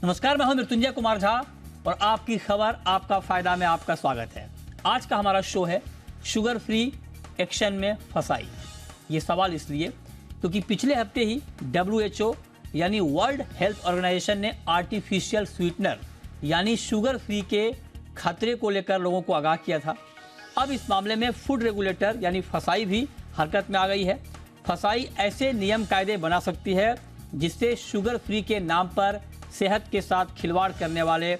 नमस्कार, मैं हूं मृत्युंजय कुमार झा और आपकी खबर आपका फायदा में आपका स्वागत है। आज का हमारा शो है शुगर फ्री एक्शन में फसाई। ये सवाल इसलिए क्योंकि पिछले हफ्ते ही WHO यानी वर्ल्ड हेल्थ ऑर्गेनाइजेशन ने आर्टिफिशियल स्वीटनर यानी शुगर फ्री के खतरे को लेकर लोगों को आगाह किया था। अब इस मामले में फूड रेगुलेटर यानी फसाई भी हरकत में आ गई है। फसाई ऐसे नियम कायदे बना सकती है जिससे शुगर फ्री के नाम पर सेहत के साथ खिलवाड़ करने वाले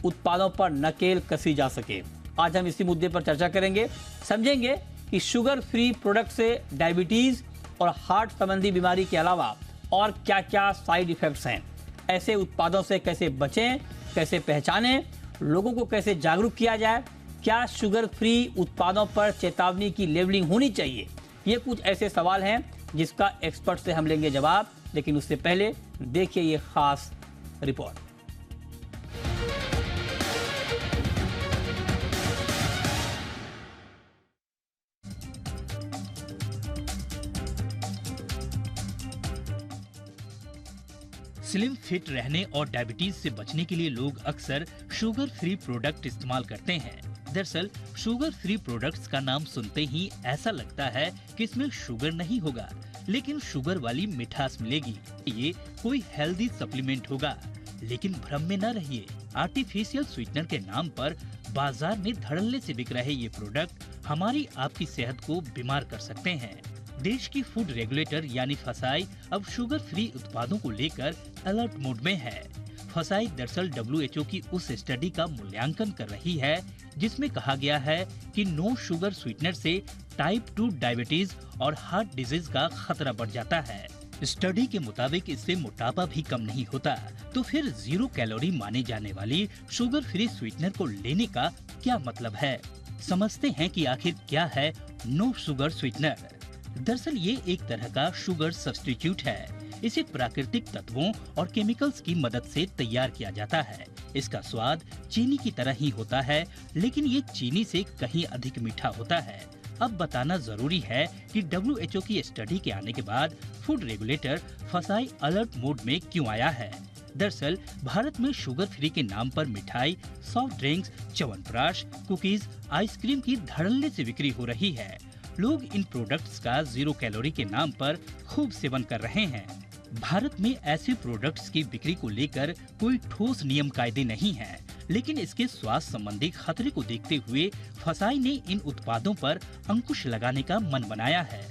उत्पादों पर नकेल कसी जा सके। आज हम इसी मुद्दे पर चर्चा करेंगे, समझेंगे कि शुगर फ्री प्रोडक्ट से डायबिटीज और हार्ट संबंधी बीमारी के अलावा और क्या क्या साइड इफेक्ट्स हैं। ऐसे उत्पादों से कैसे बचें, कैसे पहचानें, लोगों को कैसे जागरूक किया जाए, क्या शुगर फ्री उत्पादों पर चेतावनी की लेबलिंग होनी चाहिए। ये कुछ ऐसे सवाल हैं जिसका एक्सपर्ट से हम लेंगे जवाब, लेकिन उससे पहले देखिए ये खास रिपोर्ट। स्लिम फिट रहने और डायबिटीज से बचने के लिए लोग अक्सर शुगर फ्री प्रोडक्ट इस्तेमाल करते हैं। दरअसल शुगर फ्री प्रोडक्ट्स का नाम सुनते ही ऐसा लगता है कि इसमें शुगर नहीं होगा, लेकिन शुगर वाली मिठास मिलेगी। ये कोई हेल्दी सप्लीमेंट होगा, लेकिन भ्रम में न रहिए। आर्टिफिशियल स्वीटनर के नाम पर बाजार में धड़ल्ले से बिक रहे ये प्रोडक्ट हमारी आपकी सेहत को बीमार कर सकते हैं। देश की फूड रेगुलेटर यानी फसाई अब शुगर फ्री उत्पादों को लेकर अलर्ट मोड में है। फसाई दरअसल WHO की उस स्टडी का मूल्यांकन कर रही है जिसमें कहा गया है कि नो शुगर स्वीटनर से टाइप 2 डायबिटीज और हार्ट डिजीज का खतरा बढ़ जाता है। स्टडी के मुताबिक इससे मोटापा भी कम नहीं होता। तो फिर 0 कैलोरी माने जाने वाली शुगर फ्री स्वीटनर को लेने का क्या मतलब है। समझते हैं कि आखिर क्या है नो शुगर स्वीटनर। दरअसल ये एक तरह का शुगर सब्स्टिट्यूट है। इसे प्राकृतिक तत्वों और केमिकल्स की मदद से तैयार किया जाता है। इसका स्वाद चीनी की तरह ही होता है, लेकिन ये चीनी से कहीं अधिक मीठा होता है। अब बताना जरूरी है कि WHO की स्टडी के आने के बाद फूड रेगुलेटर फसाई अलर्ट मोड में क्यों आया है। दरअसल भारत में शुगर फ्री के नाम पर मिठाई, soft drinks, chyawanprash, cookies, ice cream की धड़ल्ले से बिक्री हो रही है। लोग इन प्रोडक्ट्स का 0 कैलोरी के नाम पर खूब सेवन कर रहे हैं। भारत में ऐसे प्रोडक्ट्स की बिक्री को लेकर कोई ठोस नियम कायदे नहीं है, लेकिन इसके स्वास्थ्य संबंधी खतरे को देखते हुए फसाई ने इन उत्पादों पर अंकुश लगाने का मन बनाया है।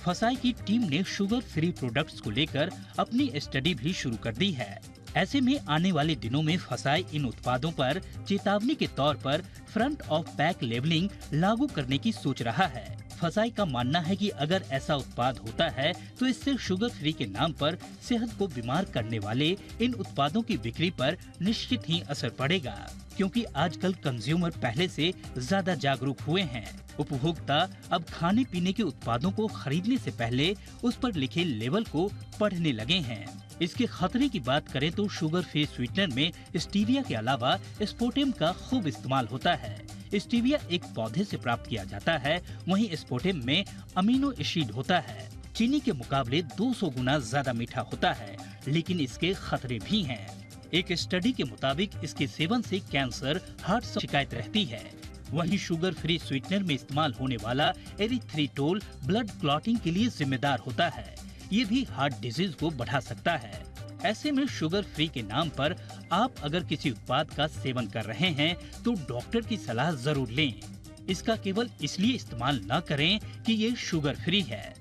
फसाई की टीम ने शुगर फ्री प्रोडक्ट्स को लेकर अपनी स्टडी भी शुरू कर दी है। ऐसे में आने वाले दिनों में फसाई इन उत्पादों पर चेतावनी के तौर पर फ्रंट ऑफ पैक लेबलिंग लागू करने की सोच रहा है। फसाई का मानना है कि अगर ऐसा उत्पाद होता है तो इससे शुगर फ्री के नाम पर सेहत को बीमार करने वाले इन उत्पादों की बिक्री पर निश्चित ही असर पड़ेगा, क्योंकि आजकल कंज्यूमर पहले से ज्यादा जागरूक हुए हैं। उपभोक्ता अब खाने पीने के उत्पादों को खरीदने से पहले उस पर लिखे लेबल को पढ़ने लगे हैं। इसके खतरे की बात करें तो शुगर फ्री स्वीटनर में स्टीविया के अलावा स्पोटेम का खूब इस्तेमाल होता है। स्टीविया एक पौधे से प्राप्त किया जाता है, वहीं स्पोटेम में अमीनो एसिड होता है। चीनी के मुकाबले 200 गुना ज्यादा मीठा होता है, लेकिन इसके खतरे भी हैं। एक स्टडी के मुताबिक इसके सेवन से कैंसर, हार्ट की शिकायत रहती है। वहीं शुगर फ्री स्वीटनर में इस्तेमाल होने वाला एरिथ्रिटोल ब्लड क्लॉटिंग के लिए जिम्मेदार होता है। ये भी हार्ट डिजीज को बढ़ा सकता है। ऐसे में शुगर फ्री के नाम पर आप अगर किसी उत्पाद का सेवन कर रहे हैं तो डॉक्टर की सलाह जरूर लें। इसका केवल इसलिए इस्तेमाल न करें कि ये शुगर फ्री है।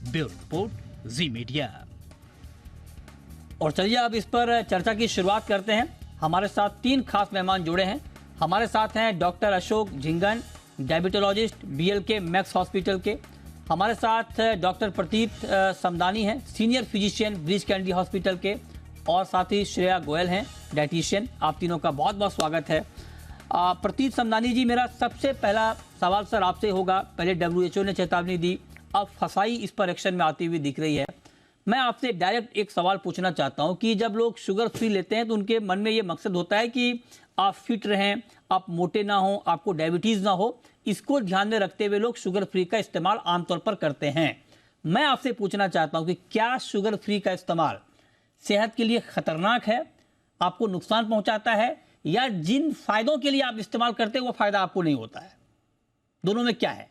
ब्यूरो रिपोर्ट, जी मीडिया। और चलिए अब इस पर चर्चा की शुरुआत करते हैं। हमारे साथ 3 खास मेहमान जुड़े हैं। हमारे साथ हैं doctor Ashok Jhingan, diabetologist BLK max hospital के। हमारे साथ डॉक्टर प्रतीत समदानी हैं, senior physician breach candy hospital के, और साथ ही श्रेया गोयल हैं, डाइटिशियन। आप तीनों का बहुत बहुत स्वागत है। प्रतीत समदानी जी, मेरा सबसे पहला सवाल सर आपसे होगा। पहले WHO ने चेतावनी दी, अब फसाई इस पर एक्शन में आती हुई दिख रही है। मैं आपसे डायरेक्ट एक सवाल पूछना चाहता हूं कि जब लोग शुगर फ्री लेते हैं तो उनके मन में ये मकसद होता है कि आप फिट रहें, आप मोटे ना हो, आपको डायबिटीज ना हो। इसको ध्यान में रखते हुए लोग शुगर फ्री का इस्तेमाल आमतौर पर करते हैं। मैं आपसे पूछना चाहता हूं कि क्या शुगर फ्री का इस्तेमाल सेहत के लिए खतरनाक है, आपको नुकसान पहुंचाता है, या जिन फायदों के लिए आप इस्तेमाल करते हैं वो फायदा आपको नहीं होता है? दोनों में क्या है?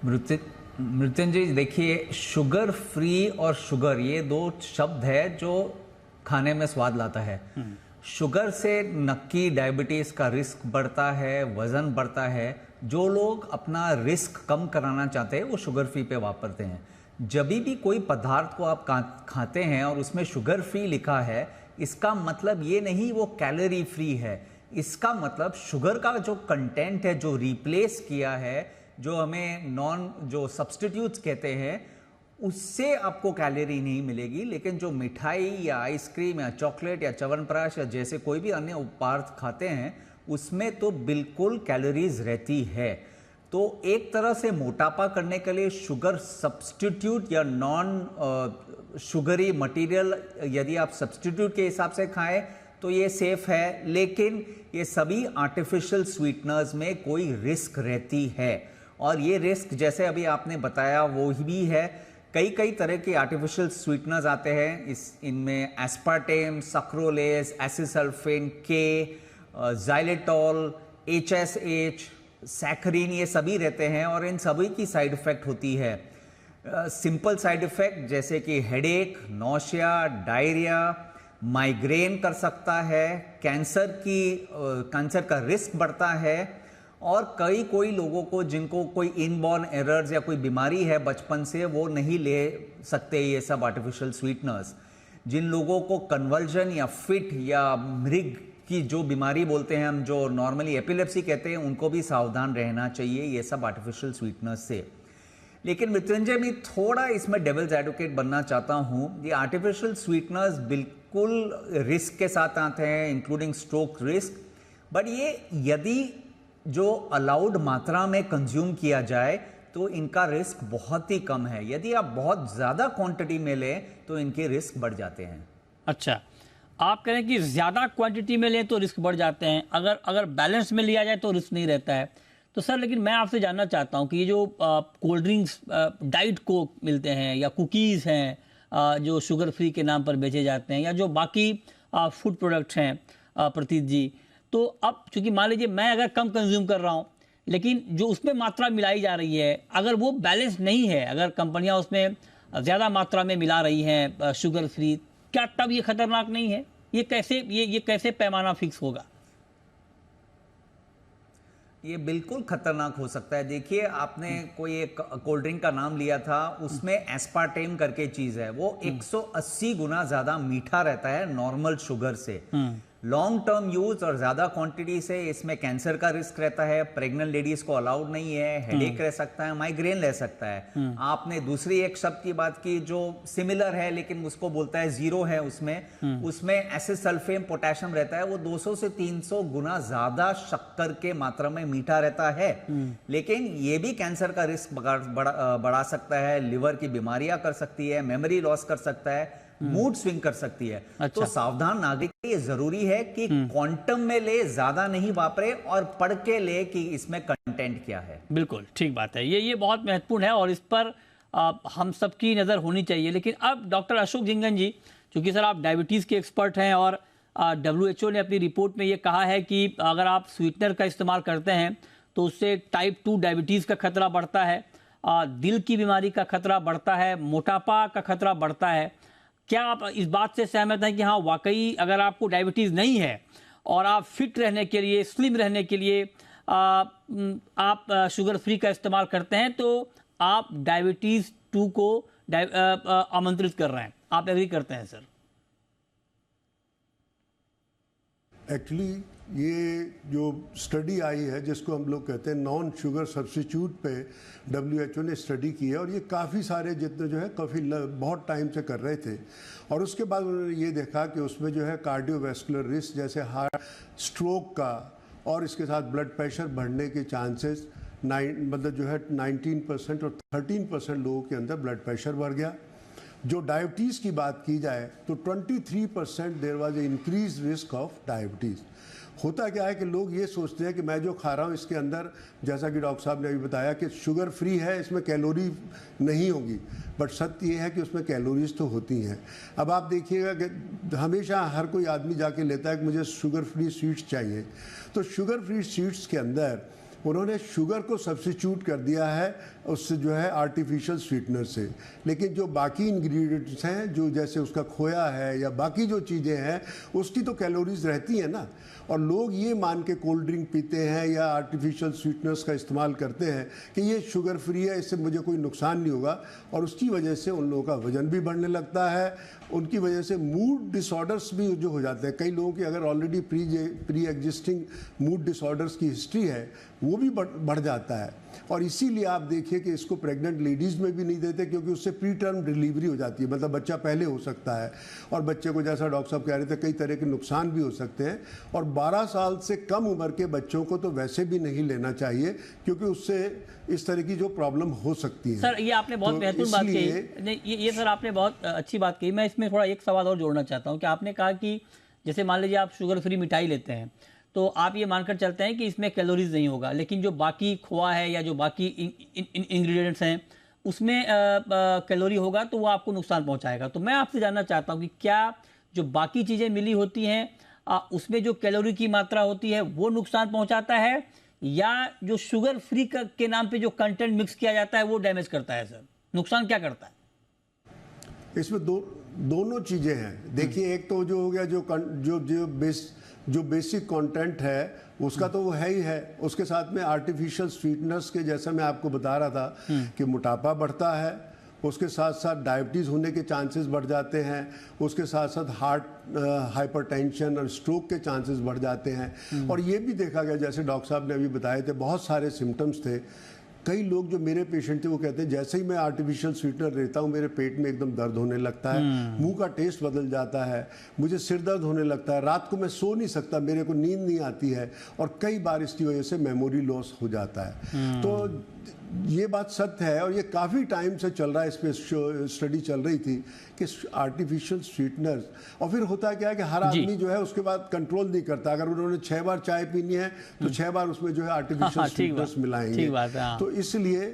मृत्युंजय, देखिए, शुगर फ्री और शुगर, ये दो शब्द है जो खाने में स्वाद लाता है। शुगर से नक्की डायबिटीज का रिस्क बढ़ता है, वजन बढ़ता है। जो लोग अपना रिस्क कम कराना चाहते हैं वो शुगर फ्री पे वापरते हैं। जब भी कोई पदार्थ को आप खाते हैं और उसमें शुगर फ्री लिखा है, इसका मतलब ये नहीं वो कैलोरी फ्री है। इसका मतलब शुगर का जो कंटेंट है, जो रिप्लेस किया है, जो हमें जो सब्स्टिट्यूट्स कहते हैं, उससे आपको कैलोरी नहीं मिलेगी। लेकिन जो मिठाई या आइसक्रीम या चॉकलेट या च्यवनप्राश या जैसे कोई भी अन्य पदार्थ खाते हैं, उसमें तो बिल्कुल कैलोरीज रहती है। तो एक तरह से मोटापा करने के लिए शुगर सब्स्टिट्यूट या नॉन शुगरी मटेरियल यदि आप सब्स्टिट्यूट के हिसाब से खाएं तो ये सेफ है। लेकिन ये सभी आर्टिफिशियल स्वीटनर्स में कोई रिस्क रहती है, और ये रिस्क जैसे अभी आपने बताया वो भी है। कई तरह के आर्टिफिशियल स्वीटनर्स आते हैं, इनमें एस्पार्टेम, सक्रोलेस, एसिसल्फेन के, जाइलेटॉल, HSH, सैकरीन, ये सभी रहते हैं और इन सभी की साइड इफेक्ट होती है। सिंपल साइड इफेक्ट जैसे कि हेडेक, नौशिया, डायरिया, माइग्रेन कर सकता है, कैंसर का रिस्क बढ़ता है, और कोई लोगों को जिनको कोई इनबॉर्न एरर्स या कोई बीमारी है बचपन से, वो नहीं ले सकते ये सब आर्टिफिशियल स्वीटनर्स। जिन लोगों को कन्वल्जन या फिट या मृग की जो बीमारी बोलते हैं हम, जो नॉर्मली एपिलेप्सी कहते हैं, उनको भी सावधान रहना चाहिए ये सब आर्टिफिशियल स्वीटनर्स से। लेकिन मृत्युंजय, मैं थोड़ा इसमें डेविल्स एडवोकेट बनना चाहता हूँ। ये आर्टिफिशियल स्वीटनर्स बिल्कुल रिस्क के साथ आते हैं, इंक्लूडिंग स्ट्रोक रिस्क, बट ये यदि जो अलाउड मात्रा में कंज्यूम किया जाए तो इनका रिस्क बहुत ही कम है। यदि आप बहुत ज़्यादा क्वांटिटी में लें तो इनके रिस्क बढ़ जाते हैं। अच्छा, आप कह रहे हैं कि ज़्यादा क्वांटिटी में लें तो रिस्क बढ़ जाते हैं, अगर बैलेंस में लिया जाए तो रिस्क नहीं रहता है। तो सर, लेकिन मैं आपसे जानना चाहता हूं कि ये जो कोल्ड ड्रिंक्स, डाइट कोक मिलते हैं या कुकीज़ हैं, जो शुगर फ्री के नाम पर बेचे जाते हैं, या जो बाकी फूड प्रोडक्ट्स हैं प्रतीत जी, तो अब चूंकि मान लीजिए मैं अगर कम कंज्यूम कर रहा हूं, लेकिन जो उसमें मात्रा मिलाई जा रही है अगर वो बैलेंस नहीं है, अगर कंपनियां उसमें ज़्यादा मात्रा में मिला रही हैं शुगर फ्री, क्या तब ये खतरनाक नहीं है? ये कैसे पैमाना फिक्स होगा? ये बिल्कुल खतरनाक हो सकता है। देखिए, आपने कोई एक कोल्ड ड्रिंक का नाम लिया था, उसमें एस्पार्टेम करके चीज है, वो 180 गुना ज्यादा मीठा रहता है नॉर्मल शुगर से। लॉन्ग टर्म यूज और ज्यादा क्वांटिटी से इसमें कैंसर का रिस्क रहता है, प्रेग्नेंट लेडीज को अलाउड नहीं है, हेडेक रह सकता है, माइग्रेन रह सकता है। आपने दूसरी एक शब्द की बात की जो सिमिलर है लेकिन उसको बोलता है जीरो है, उसमें एसिसल्फेम पोटेशियम रहता है, वो 200 से 300 गुना ज्यादा शक्कर के मात्रा में मीठा रहता है। लेकिन ये भी कैंसर का रिस्क बढ़ा सकता है, लिवर की बीमारियां कर सकती है, मेमोरी लॉस कर सकता है, मूड स्विंग कर सकती है। अच्छा। तो सावधान नागरिक ये जरूरी है कि क्वांटम में ले, ज्यादा नहीं वापरे, और पढ़ के ले कि इसमें कंटेंट क्या है। बिल्कुल ठीक बात है, ये बहुत महत्वपूर्ण है और इस पर हम सबकी नजर होनी चाहिए। लेकिन अब डॉक्टर अशोक जिंगन जी, चूंकि सर आप डायबिटीज के एक्सपर्ट हैं और WHO ने अपनी रिपोर्ट में ये कहा है कि अगर आप स्वीटनर का इस्तेमाल करते हैं तो उससे टाइप 2 डायबिटीज का खतरा बढ़ता है, दिल की बीमारी का खतरा बढ़ता है, मोटापा का खतरा बढ़ता है। क्या आप इस बात से सहमत हैं कि हाँ, वाकई अगर आपको डायबिटीज़ नहीं है और आप फिट रहने के लिए, स्लिम रहने के लिए आप शुगर फ्री का इस्तेमाल करते हैं तो आप डायबिटीज़ 2 को आमंत्रित कर रहे हैं? आप एग्री करते हैं सर? एक्चुअली ये जो स्टडी आई है जिसको हम लोग कहते हैं नॉन शुगर सब्स्टिट्यूट पे WHO ने स्टडी की है, और ये काफ़ी सारे जितने जो है बहुत टाइम से कर रहे थे, और उसके बाद उन्होंने ये देखा कि उसमें जो है कार्डियोवैस्कुलर रिस्क जैसे हार्ट स्ट्रोक का और इसके साथ ब्लड प्रेशर बढ़ने के चांसेस मतलब जो है 19% और 13% लोगों के अंदर ब्लड प्रेशर बढ़ गया। जो डायबिटीज़ की बात की जाए तो 23% there was a increase risk of diabetes. होता क्या है कि लोग ये सोचते हैं कि मैं जो खा रहा हूँ इसके अंदर, जैसा कि डॉक्टर साहब ने अभी बताया कि शुगर फ्री है, इसमें कैलोरी नहीं होगी, बट सत्य ये है कि उसमें कैलोरीज तो होती हैं। अब आप देखिएगा कि हमेशा हर कोई आदमी जाके लेता है कि मुझे शुगर फ्री स्वीट्स चाहिए, तो शुगर फ्री स्वीट्स के अंदर उन्होंने शुगर को सब्स्टिट्यूट कर दिया है उससे जो है आर्टिफिशियल स्वीटनर से, लेकिन जो बाकी इंग्रेडिएंट्स हैं, जो जैसे उसका खोया है या बाकी जो चीज़ें हैं, उसकी तो कैलोरीज रहती हैं ना। और लोग ये मान के कोल्ड ड्रिंक पीते हैं या आर्टिफिशियल स्वीटनर्स का इस्तेमाल करते हैं कि ये शुगर फ्री है, इससे मुझे कोई नुकसान नहीं होगा, और उसकी वजह से उन लोगों का वजन भी बढ़ने लगता है, उनकी वजह से मूड डिसऑर्डर्स भी जो हो जाते हैं। कई लोगों की अगर already pre existing mood disorders की हिस्ट्री है, वो भी बढ़ जाता है। और इसीलिए आप देखिए कि इसको प्रेग्नेंट लेडीज़ में भी नहीं देते, क्योंकि उससे प्री टर्म डिलीवरी हो जाती है, मतलब बच्चा पहले हो सकता है, और बच्चे को जैसा डॉक्टर साहब कह रहे थे कई तरह के नुकसान भी हो सकते हैं। और 12 साल से कम उम्र के बच्चों को तो वैसे भी नहीं लेना चाहिए, क्योंकि उससे इस तरह की जो प्रॉब्लम हो सकती है। सर ये आपने बहुत महत्वपूर्ण बात कही। नहीं, ये सर आपने बहुत अच्छी बात कही। मैं इसमें थोड़ा एक सवाल और जोड़ना चाहता हूँ कि आपने कहा कि जैसे मान लीजिए आप शुगर फ्री मिठाई लेते हैं, तो आप ये मानकर चलते हैं कि इसमें कैलोरीज नहीं होगा, लेकिन जो बाकी खोआ है या जो बाकी इंग्रेडिएंट्स हैं उसमें कैलोरी होगा, तो वो आपको नुकसान पहुंचाएगा। तो मैं आपसे जानना चाहता हूं कि क्या जो बाकी चीज़ें मिली होती हैं उसमें जो कैलोरी की मात्रा होती है वो नुकसान पहुंचाता है, या जो शुगर फ्री के नाम पे जो कंटेंट मिक्स किया जाता है वो डैमेज करता है? सर नुकसान क्या करता है इसमें? दोनों चीज़ें हैं। देखिए, एक तो जो हो गया जो बेसिक कंटेंट है उसका तो वो है ही है, उसके साथ में आर्टिफिशियल स्वीटनर्स के, जैसा मैं आपको बता रहा था कि मोटापा बढ़ता है, उसके साथ साथ डायबिटीज़ होने के चांसेस बढ़ जाते हैं, उसके साथ साथ हार्ट हाइपरटेंशन और स्ट्रोक के चांसेस बढ़ जाते हैं। और ये भी देखा गया, जैसे डॉक्टर साहब ने अभी बताए थे, बहुत सारे सिम्टम्स थे। कई लोग जो मेरे पेशेंट थे वो कहते हैं जैसे ही मैं आर्टिफिशियल स्वीटनर लेता हूँ मेरे पेट में एकदम दर्द होने लगता है, मुंह का टेस्ट बदल जाता है, मुझे सिर दर्द होने लगता है, रात को मैं सो नहीं सकता, मेरे को नींद नहीं आती है, और कई बार इसकी वजह से मेमोरी लॉस हो जाता है। तो ये बात सत्य है, और ये काफ़ी टाइम से चल रहा है, इस पर स्टडी चल रही थी कि आर्टिफिशियल स्वीटनर्स, और फिर होता क्या है कि हर आदमी जो है उसके बाद कंट्रोल नहीं करता। अगर उन्होंने 6 बार चाय पीनी है तो 6 बार उसमें जो है आर्टिफिशियल स्वीटनर्स मिलाएंगे। तो इसलिए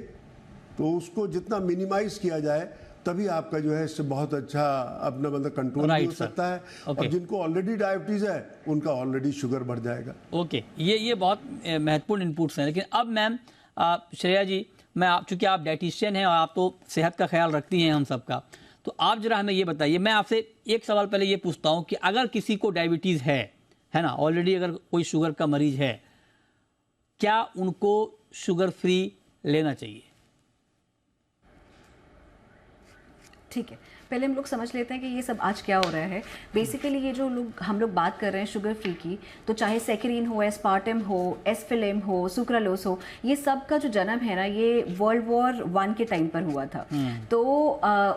तो उसको जितना मिनिमाइज किया जाए तभी आपका जो है इससे बहुत अच्छा अपना मतलब कंट्रोल भी हो सकता है। और जिनको ऑलरेडी डायबिटीज है उनका ऑलरेडी शुगर बढ़ जाएगा। ओके, ये बहुत महत्वपूर्ण इनपुट्स हैं। लेकिन अब मैम श्रेया जी, चूंकि आप डाइटिशियन हैं और आप तो सेहत का ख्याल रखती हैं हम सबका, तो आप जरा हमें ये बताइए, मैं आपसे एक सवाल पहले ये पूछता हूं कि अगर किसी को डायबिटीज़ है ना, ऑलरेडी अगर कोई शुगर का मरीज है, क्या उनको शुगर फ्री लेना चाहिए? ठीक है, पहले हम लोग समझ लेते हैं कि ये सब आज क्या हो रहा है। बेसिकली ये जो हम लोग बात कर रहे हैं शुगर फ्री की, तो चाहे सेक्रीन हो, एस्पार्टम हो, एस्फिलेम हो, सुक्रालोस हो, ये सब का जो जन्म है ना, ये वर्ल्ड वॉर 1 के टाइम पर हुआ था। तो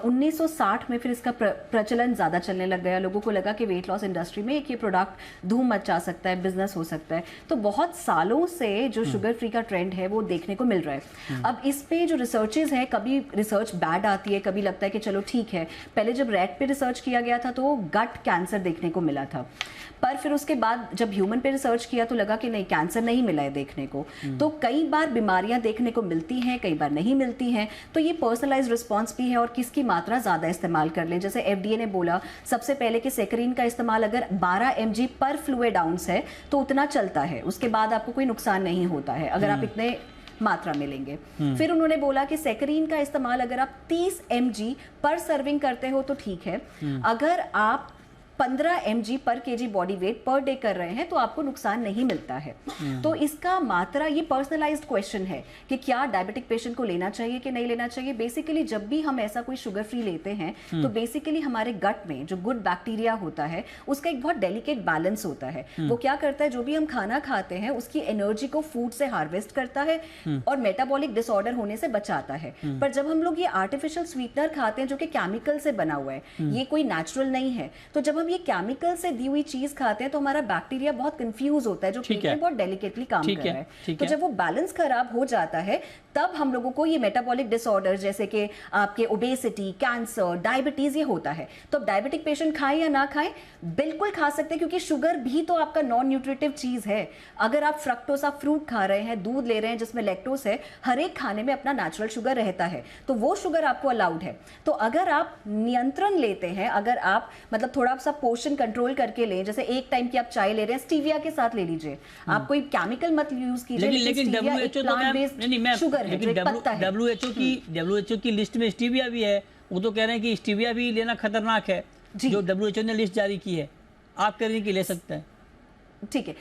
1960 में फिर इसका प्रचलन ज़्यादा चलने लग गया। लोगों को लगा कि वेट लॉस इंडस्ट्री में एक ये प्रोडक्ट धूम मचा सकता है, बिजनेस हो सकता है। तो बहुत सालों से जो शुगर फ्री का ट्रेंड है वो देखने को मिल रहा है। अब इस पे जो रिसर्चेज है, कभी रिसर्च बैड आती है, कभी लगता है कि चलो ठीक है। पहले जब रैट पे रिसर्च किया गया था तो गट कैंसर देखने को मिला था, पर फिर उसके बाद जब ह्यूमन पे रिसर्च किया तो लगा कि नहीं, कैंसर नहीं मिला है देखने को। तो कई बार बीमारियां देखने को मिलती हैं, कई बार नहीं मिलती हैं। तो ये पर्सनलाइज्ड रिस्पॉन्स भी है और किसकी मात्रा ज़्यादा इस्तेमाल कर लें। जैसे FDA ने बोला सबसे पहले कि सेक्रीन का इस्तेमाल अगर 12 mg पर फ्लूइड आउंस है तो उतना चलता है, उसके बाद आपको कोई नुकसान नहीं होता है अगर आप इतने मात्रा में लेंगे। फिर उन्होंने बोला कि सेक्रीन का इस्तेमाल अगर आप 30 mg पर सर्विंग करते हो तो ठीक है, अगर आप 15 mg पर kg body weight per day कर रहे हैं तो आपको नुकसान नहीं मिलता है। तो इसका मात्रा, ये पर्सनलाइज्ड क्वेश्चन है कि क्या डायबिटिक पेशेंट को लेना चाहिए कि नहीं लेना चाहिए। बेसिकली जब भी हम ऐसा कोई शुगर फ्री लेते हैं तो बेसिकली हमारे गट में जो गुड बैक्टीरिया होता है उसका एक बहुत डेलिकेट बैलेंस होता है। वो क्या करता है, जो भी हम खाना खाते हैं उसकी एनर्जी को फूड से हार्वेस्ट करता है और मेटाबॉलिक डिसऑर्डर होने से बचाता है। पर जब हम लोग ये आर्टिफिशियल स्वीटनर खाते हैं जो कि केमिकल से बना हुआ है, ये कोई नेचुरल नहीं है, तो जब हम हम ये केमिकल से दी हुई चीज खाते हैं तो हमारा बैक्टीरिया बहुत कंफ्यूज होता है, जो पेट में बहुत डेलिकेटली काम कर रहा है। तो जब वो बैलेंस खराब हो जाता है तब हम लोगों को ये मेटाबॉलिक डिसऑर्डर जैसे कि आपके ओबेसिटी, कैंसर, डायबिटीज ये होता है। तो अब डायबिटिक पेशेंट खाएं या ना खाएं, बिल्कुल खा सकते हैं, क्योंकि शुगर भी तो आपका नॉन न्यूट्रिटिव चीज है। अगर आप फ्रक्टोज, आप फ्रूट खा रहे हैं, दूध ले रहे हैं जिसमें लैक्टोज है, हर एक खाने में अपना नेचुरल शुगर रहता है, तो वो शुगर आपको अलाउड है। तो अगर आप नियंत्रण लेते हैं, अगर आप मतलब थोड़ा सा पोर्शन कंट्रोल करके लें, जैसे एक टाइम की आप चाय ले रहे हैं, स्टीविया के साथ ले लीजिए, आप कोई केमिकल मत यूज कीजिए। लेकिन WHO तो शुगर है, जो एक पत्ता है। WHO की लिस्ट में स्टीविया भी है, वो तो कह रहे हैं कि स्टीविया भी लेना खतरनाक है, जो WHO ने लिस्ट जारी की है। आप कह रहे हैं कि ले सकते हैं, ठीक है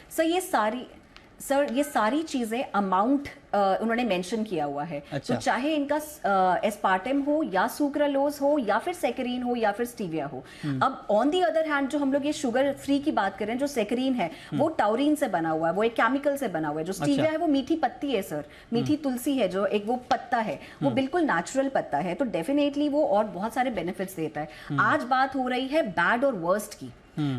सर, ये सारी चीजें अमाउंट उन्होंने मेंशन किया हुआ है। अच्छा। तो चाहे इनका एस्पार्टेम हो या सुक्रालोज हो या फिर सेक्रीन हो या फिर स्टीविया हो। अब ऑन दी अदर हैंड जो हम लोग ये शुगर फ्री की बात करें, जो सेक्रीन है वो टाउरीन से बना हुआ है, वो एक केमिकल से बना हुआ है। जो स्टीविया है वो मीठी पत्ती है सर, मीठी तुलसी है, जो एक वो पत्ता है, वो बिल्कुल नेचुरल पत्ता है। तो डेफिनेटली वो और बहुत सारे बेनिफिट्स देता है। आज बात हो रही है बैड और वर्स्ट की।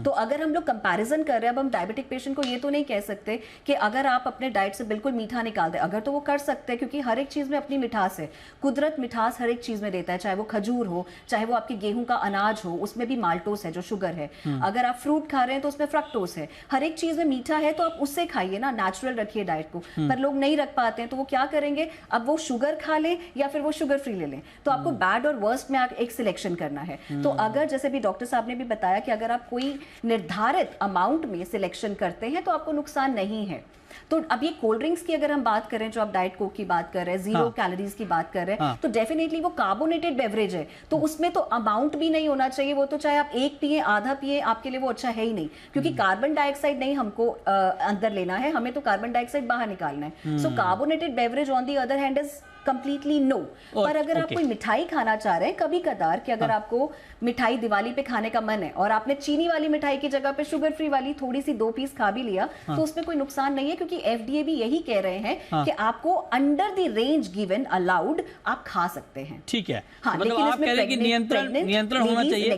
तो अगर हम लोग कंपैरिजन कर रहे हैं, अब हम डायबिटिक पेशेंट को ये तो नहीं कह सकते कि अगर आप अपने डाइट से बिल्कुल मीठा निकाल दें, अगर तो वो कर सकते हैं, क्योंकि हर एक चीज में अपनी मिठास है। कुदरत मिठास हर एक चीज में देता है, चाहे वो खजूर हो, चाहे वो आपके गेहूं का अनाज हो, उसमें भी माल्टोस है जो शुगर है। अगर आप फ्रूट खा रहे हैं तो उसमें फ्रक्टोस है। हर एक चीज में मीठा है, तो आप उससे खाइए ना, नेचुरल रखिए डाइट को। पर लोग नहीं रख पाते हैं, तो वो क्या करेंगे, अब वो शुगर खा लें या फिर वो शुगर फ्री ले लें। तो आपको बैड और वर्स्ट में एक सिलेक्शन करना है। तो अगर जैसे भी डॉक्टर साहब ने भी बताया कि अगर आप कोई निर्धारित अमाउंट में सिलेक्शन करते हैं तो आपको नुकसान नहीं है। तो अब ये कोल्ड ड्रिंक्स की अगर हम बात करें, जो आप डाइट कोक की बात कर रहे हैं, 0 कैलोरीज की बात कर रहे हैं, तो डेफिनेटली वो कार्बोनेटेड बेवरेज है, तो उसमें तो अमाउंट भी नहीं होना चाहिए। वो तो चाहे आप एक पिए, आधा पिए, आपके लिए वो अच्छा है ही नहीं, क्योंकि कार्बन डाइऑक्साइड नहीं हमको अंदर लेना है, हमें तो कार्बन डाइऑक्साइड बाहर निकालना है। So carbonated beverage on the other hand is completely no. पर अगर आप कोई मिठाई खाना चाह रहे हैं कभी कदार, कि अगर आपको मिठाई दिवाली पे खाने का मन है और आपने चीनी वाली मिठाई की जगह पे शुगर फ्री वाली थोड़ी सी 2 पीस खा भी लिया, तो उसमें कोई नुकसान नहीं है, क्योंकि FDA भी यही कह रहे हैं कि आपको under the range given allowed आप खा सकते हैं। ठीक है। हाँ, मतलब आप कह रहे हैं कि नियंत्रण होना चाहिए।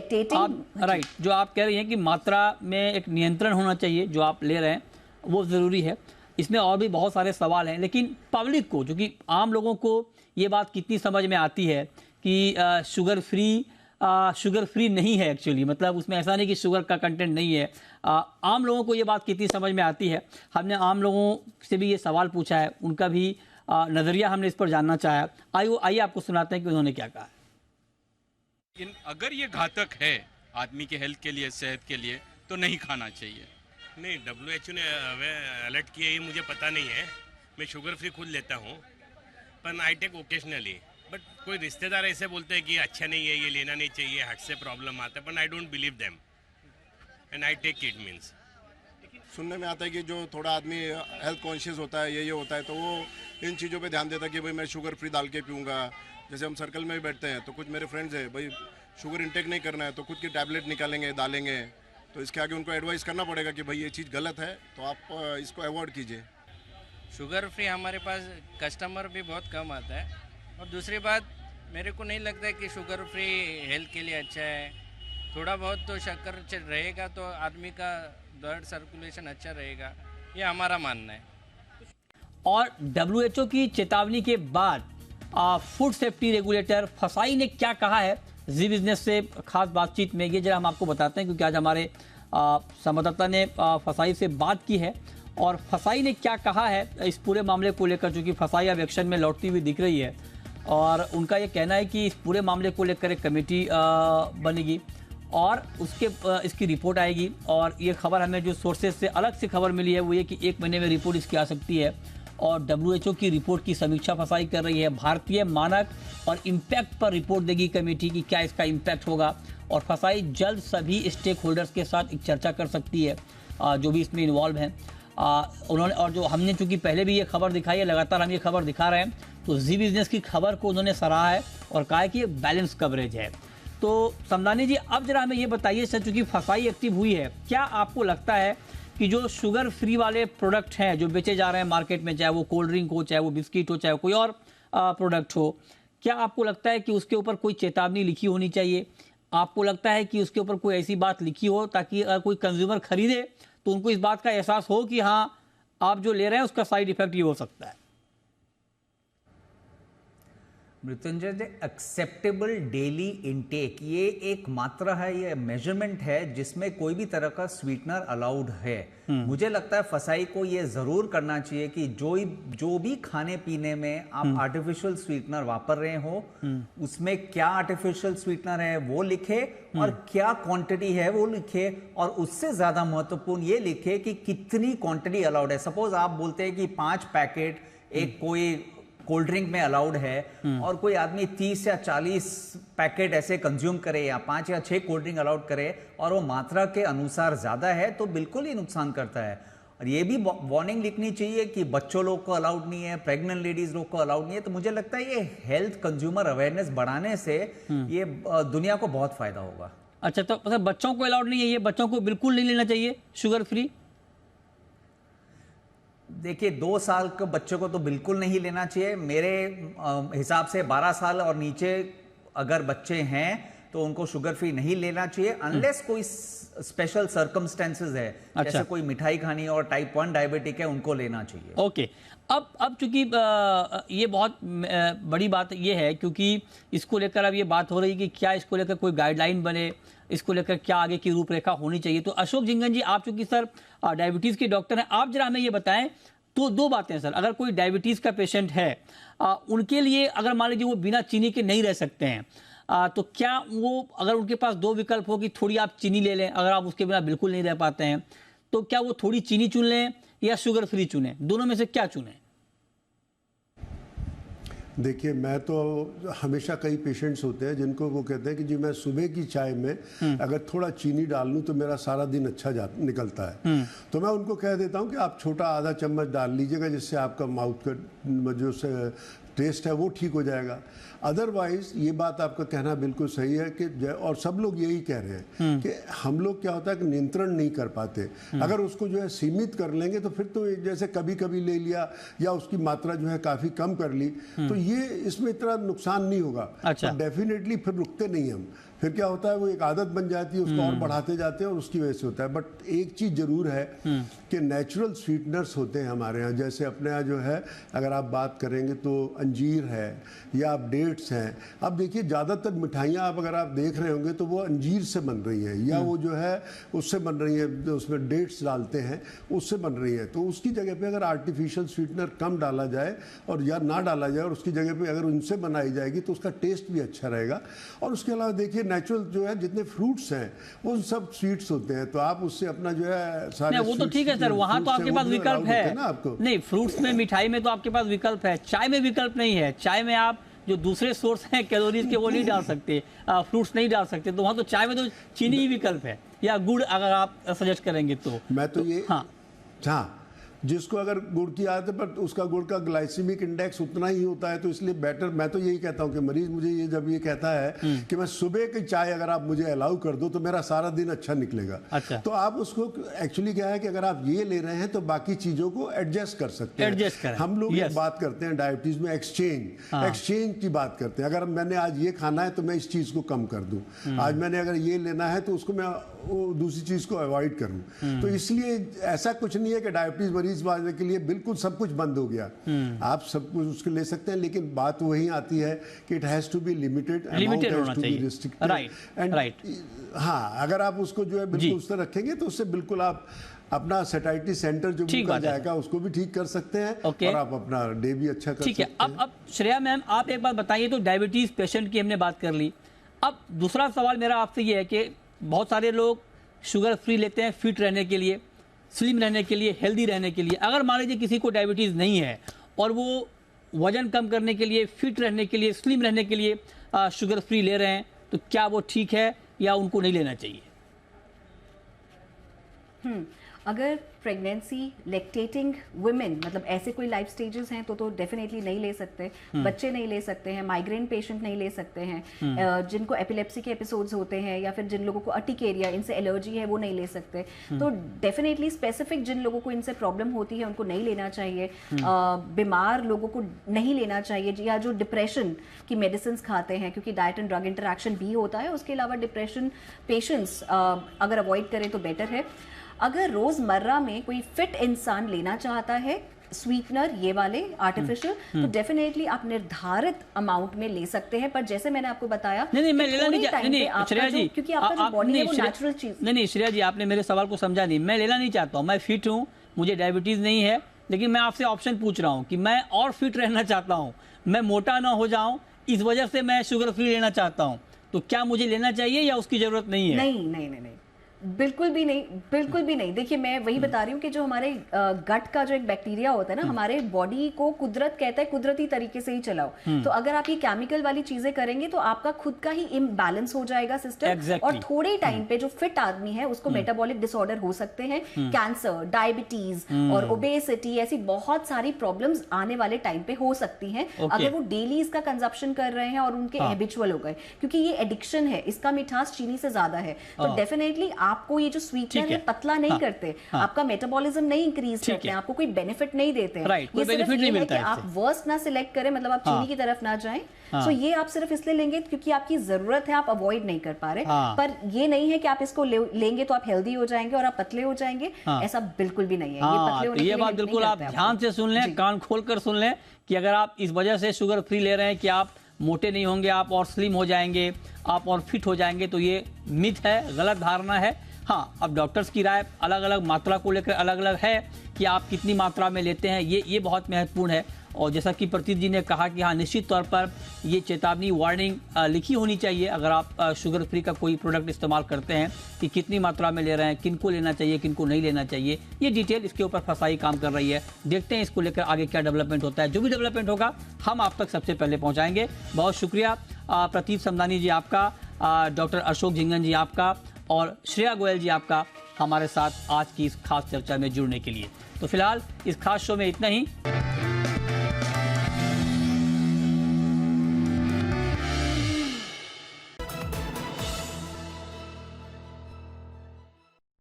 राइट, जो आप कह रही हैं कि मात्रा में एक नियंत्रण होना चाहिए, जो आप ले रहे हैं वो जरूरी है। इसमें और भी बहुत सारे सवाल हैं, लेकिन पब्लिक को, जो कि आम लोगों को ये बात कितनी समझ में आती है कि शुगर फ्री नहीं है एक्चुअली, मतलब उसमें ऐसा नहीं कि शुगर का कंटेंट नहीं है। आम लोगों को ये बात कितनी समझ में आती है, हमने आम लोगों से भी ये सवाल पूछा है, उनका भी नज़रिया हमने इस पर जानना चाहा। आइए आपको सुनाते हैं कि उन्होंने क्या कहा। लेकिन अगर ये घातक है आदमी के हेल्थ के लिए, सेहत के लिए, तो नहीं खाना चाहिए। नहीं, WHO ने अलर्ट किया ये मुझे पता नहीं है। मैं शुगर फ्री खुद लेता हूँ, पर आई टेक ओकेजनली। बट कोई रिश्तेदार ऐसे बोलते हैं कि अच्छा नहीं है, ये लेना नहीं चाहिए, हार्ट से प्रॉब्लम आता है, पर I don't believe them and I take it. Means सुनने में आता है कि जो थोड़ा आदमी हेल्थ कॉन्शियस होता है, ये होता है, तो वो इन चीज़ों पे ध्यान देता है कि भाई मैं शुगर फ्री डाल के पीऊँगा। जैसे हम सर्कल में भी बैठते हैं तो कुछ मेरे फ्रेंड्स हैं, भाई शुगर इंटेक नहीं करना है तो खुद की टैबलेट निकालेंगे, डालेंगे, तो इसके आगे उनको एडवाइस करना पड़ेगा कि भाई ये चीज़ गलत है, तो आप इसको अवॉइड कीजिए। शुगर फ्री हमारे पास कस्टमर भी बहुत कम आता है, और दूसरी बात मेरे को नहीं लगता है कि शुगर फ्री हेल्थ के लिए अच्छा है। थोड़ा बहुत तो शक्कर रहेगा तो आदमी का ब्लड सर्कुलेशन अच्छा रहेगा, ये हमारा मानना है। और WHO की चेतावनी के बाद फूड सेफ्टी रेगुलेटर फसाई ने क्या कहा है जी बिजनेस से खास बातचीत में, ये जरा हम आपको बताते हैं, क्योंकि आज हमारे संवाददाता ने फसाई से बात की है और फसाई ने क्या कहा है इस पूरे मामले को लेकर, जो कि फसाई अब एक्शन में लौटती हुई दिख रही है। और उनका ये कहना है कि इस पूरे मामले को लेकर एक कमेटी बनेगी और इसकी रिपोर्ट आएगी। और ये खबर हमें जो सोर्सेज से अलग से खबर मिली है वो ये कि 1 महीने में रिपोर्ट इसकी आ सकती है। और WHO की रिपोर्ट की समीक्षा फसाई कर रही है। भारतीय मानक और इम्पैक्ट पर रिपोर्ट देगी कमेटी कि क्या इसका इम्पैक्ट होगा। और फसाई जल्द सभी स्टेक होल्डर्स के साथ एक चर्चा कर सकती है जो भी इसमें इन्वॉल्व हैं। उन्होंने, और जो हमने चूंकि पहले भी ये खबर दिखाई है, लगातार हम ये खबर दिखा रहे हैं, तो जी बिजनेस की खबर को उन्होंने सराहा है और कहा है कि ये बैलेंस कवरेज है। तो समदानी जी, अब जरा हमें ये बताइए सर, चूंकि फसाई एक्टिव हुई है, क्या आपको लगता है कि जो शुगर फ्री वाले प्रोडक्ट हैं जो बेचे जा रहे हैं मार्केट में, चाहे वो कोल्ड ड्रिंक हो, चाहे वो बिस्किट हो, चाहे कोई और प्रोडक्ट हो, क्या आपको लगता है कि उसके ऊपर कोई चेतावनी लिखी होनी चाहिए? आपको लगता है कि उसके ऊपर कोई ऐसी बात लिखी हो ताकि अगर कोई कंज्यूमर खरीदे तो उनको इस बात का एहसास हो कि हाँ आप जो ले रहे हैं उसका साइड इफेक्ट ये हो सकता है? मृत्युंजय जी, एक्सेप्टेबल डेली इनटेक ये एक मात्रा है, ये मेजरमेंट है जिसमें कोई भी तरह का स्वीटनर अलाउड है। मुझे लगता है फसाई को ये जरूर करना चाहिए कि जो भी खाने पीने में आप आर्टिफिशियल स्वीटनर वापर रहे हो उसमें क्या आर्टिफिशियल स्वीटनर है वो लिखे और क्या क्वांटिटी है वो लिखे, और उससे ज्यादा महत्वपूर्ण ये लिखे कि कितनी क्वांटिटी अलाउड है। सपोज आप बोलते हैं कि 5 पैकेट एक कोई कोल्ड ड्रिंक में अलाउड है और कोई आदमी 30 या 40 पैकेट ऐसे कंज्यूम करे या 5 या 6 कोल्ड ड्रिंक अलाउड करे और वो मात्रा के अनुसार ज्यादा है तो बिल्कुल ही नुकसान करता है। और ये भी वार्निंग लिखनी चाहिए कि बच्चों लोग को अलाउड नहीं है, प्रेग्नेंट लेडीज लोग को अलाउड नहीं है। तो मुझे लगता है ये हेल्थ कंज्यूमर अवेयरनेस बढ़ाने से ये दुनिया को बहुत फायदा होगा। अच्छा, तो मतलब बच्चों को अलाउड नहीं है, ये बच्चों को बिल्कुल नहीं लेना चाहिए शुगर फ्री? देखिए 2 साल के बच्चों को तो बिल्कुल नहीं लेना चाहिए। मेरे हिसाब से 12 साल और नीचे अगर बच्चे हैं तो उनको शुगर फ्री नहीं लेना चाहिए अनलेस कोई स्पेशल सर्कमस्टेंसेस है। अच्छा। जैसे कोई मिठाई खानी और टाइप 1 डायबिटिक है उनको लेना चाहिए। ओके, अब चूंकि ये बहुत बड़ी बात ये है क्योंकि इसको लेकर अब ये बात हो रही है कि क्या इसको लेकर कोई गाइडलाइन बने, इसको लेकर क्या आगे की रूपरेखा होनी चाहिए। तो अशोक जिंगन जी, आप चूंकि सर डायबिटीज के डॉक्टर हैं, आप जरा हमें ये बताएं। तो 2 बातें सर, अगर कोई डायबिटीज का पेशेंट है उनके लिए अगर मान लीजिए वो बिना चीनी के नहीं रह सकते हैं तो क्या वो, अगर उनके पास 2 विकल्प हो कि थोड़ी आप चीनी ले लें, अगर आप उसके बिना बिल्कुल नहीं रह पाते हैं तो क्या वो थोड़ी चीनी चुन लें या शुगर फ्री चुनें? दोनों में से क्या चुनें? देखिए, मैं तो हमेशा कई पेशेंट्स होते हैं जिनको वो कहते हैं कि जी मैं सुबह की चाय में अगर थोड़ा चीनी डाल लूँ तो मेरा सारा दिन अच्छा निकलता है। तो मैं उनको कह देता हूँ कि आप छोटा आधा चम्मच डाल लीजिएगा जिससे आपका माउथ का जो टेस्ट है वो ठीक हो जाएगा। अदरवाइज ये बात आपका कहना बिल्कुल सही है कि और सब लोग यही कह रहे हैं कि हम लोग क्या होता है कि नियंत्रण नहीं कर पाते। अगर उसको जो है सीमित कर लेंगे तो फिर तो जैसे कभी कभी ले लिया या उसकी मात्रा जो है काफ़ी कम कर ली तो ये इसमें इतना नुकसान नहीं होगा। अच्छा। तो डेफिनेटली फिर रुकते नहीं हम, फिर क्या होता है वो एक आदत बन जाती है, उसको और बढ़ाते जाते हैं और उसकी वजह से होता है। बट एक चीज़ जरूर है कि नेचुरल स्वीटनर्स होते हैं हमारे यहाँ। जैसे अपने यहाँ जो है अगर आप बात करेंगे तो अंजीर है या आप डेट्स हैं। अब देखिए ज़्यादातर मिठाइयाँ आप अगर आप देख रहे होंगे तो वो अंजीर से बन रही हैं या वो जो है उससे बन रही है, उसमें डेट्स डालते हैं उससे बन रही है। तो उसकी जगह पे अगर आर्टिफिशियल स्वीटनर कम डाला जाए और या ना डाला जाए और उसकी जगह पे अगर उनसे बनाई जाएगी तो उसका टेस्ट भी अच्छा रहेगा। और उसके अलावा देखिए नेचुरल जो है जितने फ्रूट्स हैं वो सब स्वीट्स होते हैं तो आप उससे अपना जो है सारे वो तो ठीक है सर, वहां तो आपके पास विकल्प है ना आपको। नहीं, फ्रूट्स में, मिठाई में तो आपके पास विकल्प है, चाय में विकल्प नहीं है। चाय में आप जो दूसरे सोर्स हैं कैलोरीज के वो नहीं डाल सकते, फ्रूट्स नहीं डाल सकते, तो वहां तो चाय में तो चीनी ही विकल्प है या गुड़ अगर आप सजेस्ट करेंगे तो। मैं तो ये हाँ जिसको अगर गुड़ की आदत है पर उसका गुड़ का ग्लाइसेमिक इंडेक्स उतना ही होता है तो इसलिए बेटर। मैं तो यही कहता हूँ कि मरीज मुझे ये जब ये कहता है कि मैं सुबह की चाय अगर आप मुझे अलाउ कर दो तो मेरा सारा दिन अच्छा निकलेगा। अच्छा। तो आप उसको एक्चुअली क्या है कि अगर आप ये ले रहे हैं तो बाकी चीजों को एडजस्ट कर सकते हैं। हम लोग बात करते हैं डायबिटीज में एक्सचेंज की बात करते हैं। अगर मैंने आज ये खाना है तो मैं इस चीज को कम कर दूं, आज मैंने अगर ये लेना है तो उसको मैं वो दूसरी चीज को अवॉइड करूं। तो इसलिए ऐसा कुछ नहीं है कि डायबिटीज मरीज वाले के लिए बिल्कुल सब कुछ बंद हो गया। आप सब कुछ उसके ले सकते हैं लेकिन बात वही आती है कि it has to be limited होना चाहिए। राइट। हाँ, अगर आप उसको जो है बिल्कुल उस तरह रखेंगे तो उससे बिल्कुल आप अपना सेटाइटी सेंटर जो भी जाएगा उसको भी ठीक कर सकते हैं और आप अपना डे भी अच्छा कर सकते हैं। अब श्रेया मैम, आप एक बात बताइए, तो डायबिटीज पेशेंट की हमने बात कर ली। अब दूसरा सवाल मेरा आपसे ये है कि बहुत सारे लोग शुगर फ्री लेते हैं फिट रहने के लिए, स्लिम रहने के लिए, हेल्दी रहने के लिए। अगर मान लीजिए किसी को डायबिटीज़ नहीं है और वो वजन कम करने के लिए, फिट रहने के लिए, स्लिम रहने के लिए शुगर फ्री ले रहे हैं तो क्या वो ठीक है या उनको नहीं लेना चाहिए? अगर प्रेगनेंसी लेक्टेटिंग वुमेन मतलब ऐसे कोई लाइफ स्टेजेस हैं तो डेफिनेटली नहीं ले सकते, बच्चे नहीं ले सकते हैं, माइग्रेन पेशेंट नहीं ले सकते हैं, जिनको एपिलेप्सी के एपिसोड्स होते हैं या फिर जिन लोगों को अर्टिकेरिया इनसे एलर्जी है वो नहीं ले सकते। तो डेफिनेटली स्पेसिफिक जिन लोगों को इनसे प्रॉब्लम होती है उनको नहीं लेना चाहिए, बीमार लोगों को नहीं लेना चाहिए, या जो डिप्रेशन की मेडिसिन खाते हैं क्योंकि डाइट एंड ड्रग इंटरैक्शन भी होता है, उसके अलावा डिप्रेशन पेशेंट्स अगर अवॉइड करें तो बेटर है। अगर रोजमर्रा में कोई फिट इंसान लेना चाहता है स्वीटनर ये वाले आर्टिफिशियल, तो डेफिनेटली आप निर्धारित अमाउंट में ले सकते हैं, पर जैसे मैंने आपको बताया नहीं मैं लेना नहीं श्रेया जी, क्योंकि आपका जो बॉडी है वो नेचुरल चीज नहीं श्रेया जी, आपने मेरे सवाल को समझा नहीं। मैं लेना नहीं चाहता हूँ, मैं फिट हूँ, मुझे डायबिटीज नहीं है, लेकिन मैं आपसे ऑप्शन पूछ रहा हूँ कि मैं और फिट रहना चाहता हूँ, मैं मोटा ना हो जाऊं, इस वजह से मैं शुगर फ्री लेना चाहता हूँ, तो क्या मुझे लेना चाहिए या उसकी जरूरत नहीं है? नहीं नहीं नहीं नहीं, बिल्कुल भी नहीं, बिल्कुल भी नहीं। देखिए मैं वही बता रही हूँ कि जो हमारे गट का जो एक बैक्टीरिया होता है ना, हमारे बॉडी को कुदरत कहता है कुदरती तरीके से ही चलाओ। तो अगर आप ये केमिकल वाली चीजें करेंगे तो आपका खुद का ही इम्बैलेंस हो जाएगा सिस्टम, और थोड़े टाइम पे जो फिट आदमी है उसको मेटाबॉलिक डिसऑर्डर हो सकते हैं, कैंसर, डायबिटीज और ओबेसिटी, ऐसी बहुत सारी प्रॉब्लम्स आने वाले टाइम पे हो सकती हैं अगर वो डेली इसका कंजप्शन कर रहे हैं और उनके हैबिचुअल हो गए, क्योंकि ये एडिक्शन है, इसका मिठास चीनी से ज्यादा है। तो डेफिनेटली आपको ये जो स्वीटनर है पतला नहीं करते, आपका मेटाबॉलिज्म नहीं इंक्रीज करते हैं, आपको कोई बेनिफिट नहीं देते हैं। कोई बेनिफिट नहीं मिलता है। आप वर्स्ट ना सिलेक्ट करें, मतलब आप चीनी की तरफ ना जाएं। सो ये आप सिर्फ इसलिए लेंगे क्योंकि आपकी जरूरत है, आप अवॉइड नहीं कर पा रहे, पर ये नहीं है कि आप इसको लेंगे तो आप हेल्दी हो जाएंगे और आप पतले हो जाएंगे, ऐसा बिल्कुल भी नहीं है। ये पतले होने के लिए बात बिल्कुल आप ध्यान से सुन लें, कान खोलकर सुन लें कि अगर आप इस वजह से शुगर फ्री ले रहे हैं कि आप मोटे नहीं होंगे, आप और स्लिम हो जाएंगे, आप और फिट हो जाएंगे, तो ये मिथ है, गलत धारणा है। हाँ, अब डॉक्टर्स की राय अलग अलग मात्रा को लेकर अलग अलग है कि आप कितनी मात्रा में लेते हैं, ये बहुत महत्वपूर्ण है। और जैसा कि प्रतीत जी ने कहा कि हाँ, निश्चित तौर पर ये चेतावनी वार्निंग लिखी होनी चाहिए अगर आप शुगर फ्री का कोई प्रोडक्ट इस्तेमाल करते हैं कि कितनी मात्रा में ले रहे हैं, किनको लेना चाहिए, किनको नहीं लेना चाहिए। ये डिटेल इसके ऊपर फसाई काम कर रही है। देखते हैं इसको लेकर आगे क्या डेवलपमेंट होता है। जो भी डेवलपमेंट होगा हम आप तक सबसे पहले पहुँचाएंगे। बहुत शुक्रिया प्रतीत समदानी जी आपका, डॉक्टर अशोक झिंगन जी आपका, और श्रेया गोयल जी आपका हमारे साथ आज की इस खास चर्चा में जुड़ने के लिए। तो फिलहाल इस खास शो में इतना ही।